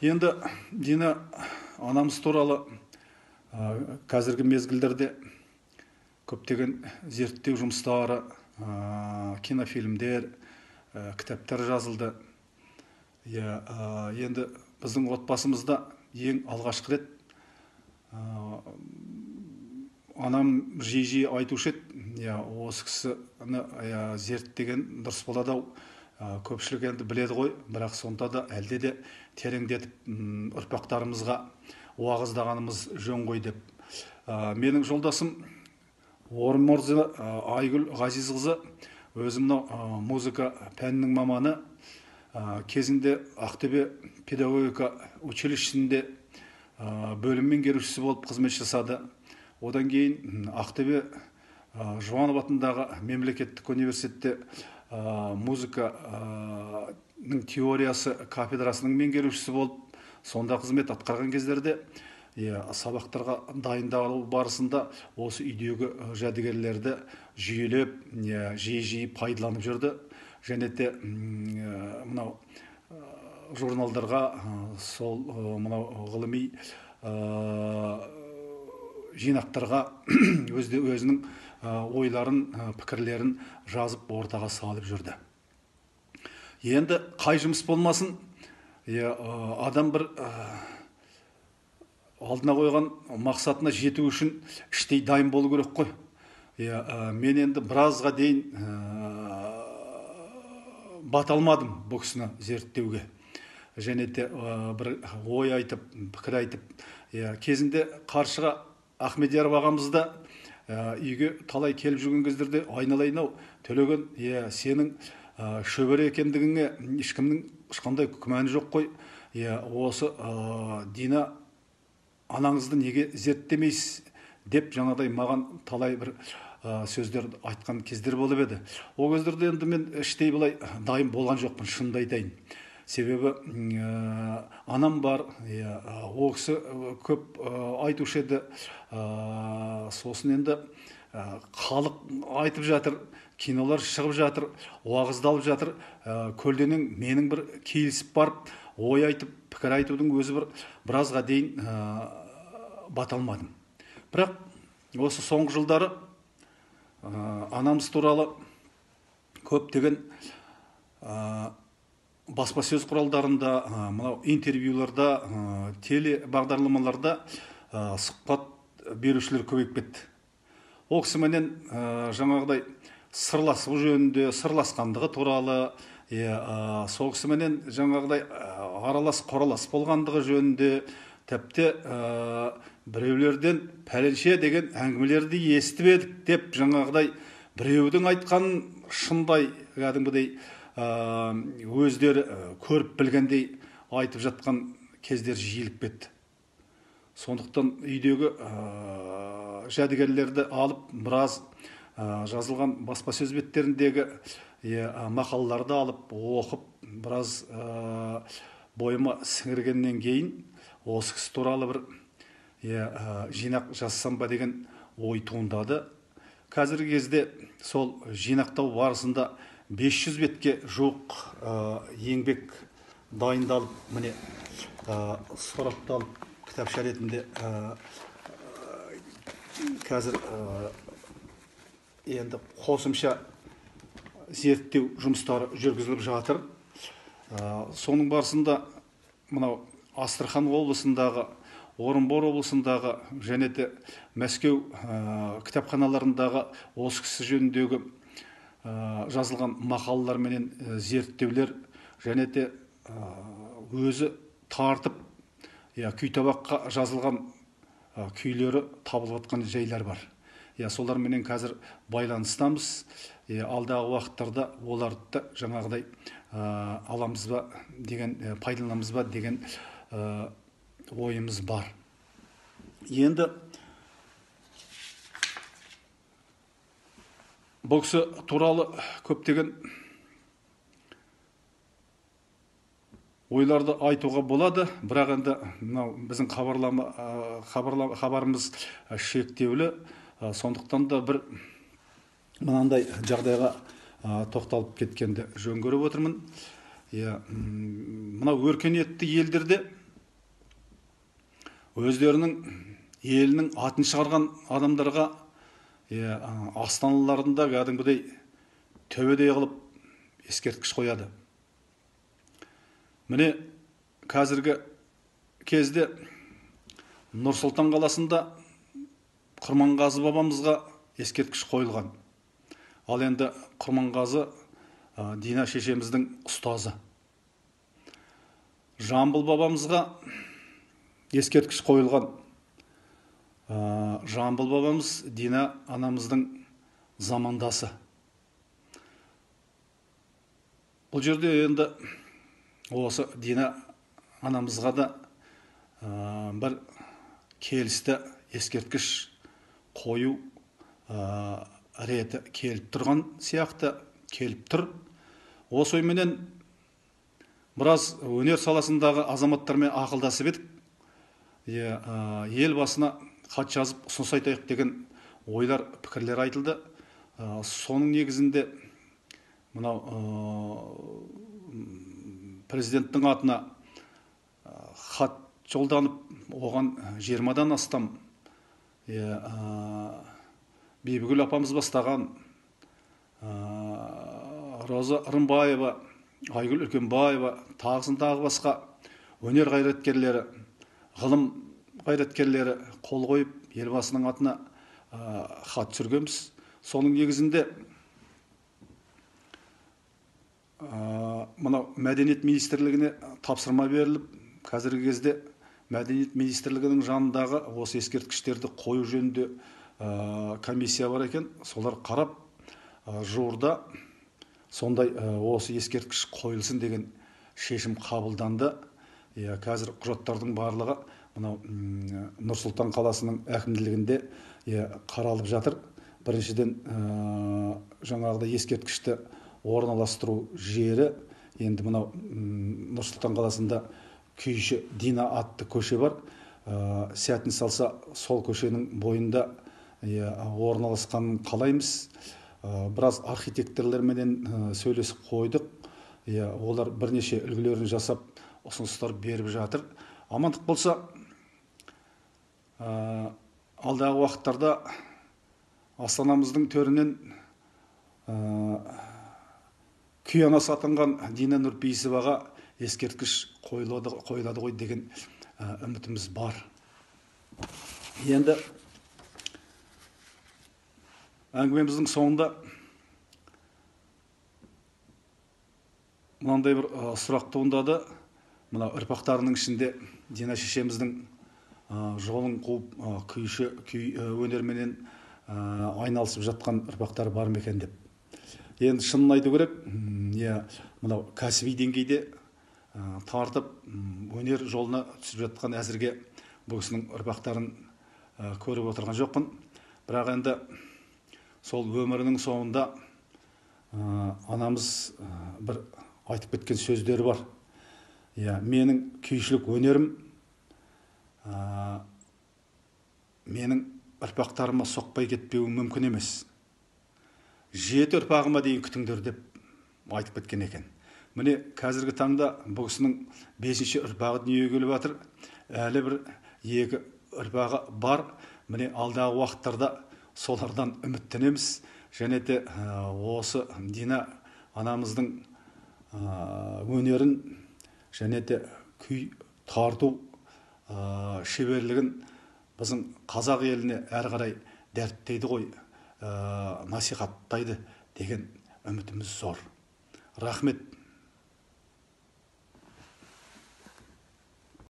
Енді Дина анамыз туралы қазіргі мезгілдерде көптеген зерттеу жұмыстары, кинофильмдер, кітаптар жазылды. Енді біздің отбасымызда ең алғашқы рет анам жиі айтушы еді, осы кісіні зерттеген дұрыс болады-ау. Көпшілік енді біледі ғой, бірақ сонда да әлде де тереңдетіп ұрпақтарымызға уағыздағанымыз жөн ғой деп. Менің жолдасым Орынморзы Айгүл Ғазизқызы өзі мынау музыка пәнінің маманы, кезінде Ақтөбе педагогика училищесінде бөлім меңгерушісі болып қызмет жасады. Одан кейін Ақтөбе Жұбанов атындағы мемлекеттік университетте музыканың теориясы кафедрасының меңгерушісі болып, сонда қызмет атқарған кездерде сабақтарға дайындалу барысында осы үйдегі жәдігерлерді жүйелеп, жиі пайдаланып жүрді. Және де мынау журналдарға, сол мынау ғылыми жинақтарға өзінің ойларын, пікірлерін жазып ортаға салып жүрді. Енді қай жұмыс болмасын, адам бір алдына қойған мақсатына жету үшін іштей дайын болу керек қой. Мен енді біразға дейін бата алмадым бұл кісіні зерттеуге. Және де бір ой айтып, пікір айтып, кезінде Қаршыға Ахмедияров ағамызда үйге талай келіп жүрген кездерде айналайын-ау, Төлеген, сенің шөбере екендігіңе ешкімнің ешқандай күмәні жоқ қой. Осы Дина анаңызды неге зерттемейсіз деп жаңадай маған талай бір сөздерді айтқан кездер болып еді. Ол кездерде енді мен іштей былай дайын болған жоқпын, шынымды айтайын. Себебі анам бар, ол кісі көп айтушы еді. Сосын енді халық айтып жатыр, кинолар шығып жатыр, уағыздалып жатыр. Көлденең менің бір келісіп барып, ой айтып, пікір айтудың өзі біразға дейін бата алмадым. Бірақ осы соңғы жылдары анамыз туралы көптеген баспасөз құралдарында, мынау интервьюларда, теле бағдарламаларда сұхбат берушілер көбейіп кетті. Ол кісіменен жаңағыдай сырласу жөнінде, сырласқандығы туралы, сол кісіменен жаңағыдай аралас қоралас болғандығы жөнінде, тіпті біреулерден пәленше деген әңгімелерді естіп едік деп жаңағыдай біреудің айтқанын шындай кәдімгідей өздері көріп білгендей айтып жатқан кездер жиіліп кетті. Сондықтан үйдегі жәдігерлерді алып, біраз жазылған баспасөз беттеріндегі мақалаларды алып, оқып, біраз бойыма сіңіргеннен кейін осы кісі туралы бір жинақ жазсам ба деген ой туындады. Қазіргі кезде сол жинақтау барысында 500 бетке жуық еңбек дайындалып, міне сорапталып кітапша ретінде қазір енді қосымша зерттеу жұмыстары жүргізіліп жатыр. Соның барысында мынау Астрахан облысындағы, Орынбор облысындағы және де Мәскеу кітапханаларындағы осы кісі жөніндегі жазылған мақалалар менен зерттеулер және де өзі тартып күй табаққа жазылған күйлері табылып жатқан жайлар бар. Солар менен қазір байланыстамыз. Алдағы уақыттарда оларды жаңағыдай аламыз ба деген, пайдаланамыз ба деген ойымыз бар. Енді бұл кісі туралы көптеген ойларды айтуға болады, бірақ енді біздің хабарымыз шектеулі. Сондықтан да бір мынандай жағдайға тоқталып кеткенді жөн көріп отырмын. Мынау өркениетті елдерде өздерінің елінің атын шығарған адамдарға астаналарында кәдімгідей төбедей қылып ескерткіш қояды. Міне қазіргі кезде Нұр-Сұлтан қаласында Құрманғазы бабамызға ескерткіш қойылған. Ал енді Құрманғазы Дина шешеміздің ұстазы. Жамбыл бабамызға ескерткіш қойылған. Жамбыл бабамыз Дина анамыздың замандасы. Бұл жерде енді осы Дина анамызға да бір келісті ескерткіш қою реті келіп тұрған сияқты келіп тұр. Осы ойменен біраз өнер саласындағы азаматтармен ақылдасып едік. Ел басына хат жазып ұсыныс айтайық деген ойлар, пікірлер айтылды. Соның негізінде мынау президенттің атына хат жолданып, оған 20-дан астам Бибігүл апамыз бастаған, Роза Рымбаева, Айгүл Үлкенбаева, тағы басқа өнер қайраткерлері, ғылым қайраткерлері қол қойып, елбасының атына хат түсіргенбіз. Соның негізінде мынау мәдениет министрлігіне тапсырма беріліп, қазіргі кезде мәдениет министрлігінің жанындағы осы ескерткіштерді қою жөнінде комиссия бар екен. Солар қарап, жуырда сондай осы ескерткіш қойылсын деген шешім қабылданды. Қазір құжаттардың барлығы мынау Нұр-Сұлтан қаласының әкімдігінде қаралып жатыр. Біріншіден жаңағыда ескерткішті орналастыру жері, енді мынау Нұр-Сұлтан қаласында Күйші Дина атты көше бар. Сәтін салса сол көшенің бойында орналасқанын қалаймыз. Біраз архитекторлармен сөйлесіп қойдық. Олар бірнеше үлгілерін жасап, ұсыныстар беріп жатыр. Амандық болса, алдағы уақыттарда Астанамыздың төрінен күй анасы атанған Дина Нұрпейісоваға ескерткіш қойылады ғой деген үмітіміз бар. Енді әңгімеміздің соңында мынандай бір сұрақ туындады. Мына ұрпақтарының ішінде Дина шешеміздің жолын қуып күй өнерменен айналысып жатқан ұрпақтар бар ма екен деп. Енді шынын айту керек, мынау кәсіби деңгейде тартып өнер жолына түсіп жатқан әзірге бұл кісінің ұрпақтарын көріп отырған жоқпын. Бірақ енді сол өмірінің соңында анамыз бір айтып кеткен сөздері бар. Менің күйшілік өнерім менің ұрпақтарыма соқпай кетпеуі мүмкін емес. 7 ұрпағыма дейін күтіңдер деп айтып кеткен екен. Міне қазіргі таңда бұл кісінің 5-ші ұрпағы дүниеге келіп жатыр. Әлі бір 2 ұрпағы бар. Міне алдағы уақыттарда солардан үміттенеміз. Және де осы Дина анамыздың өнерін және де күй тарту шеберлігін біздің қазақ еліне әрі қарай дәріптейді ғой, насихаттайды деген үмітіміз зор. Рахмет.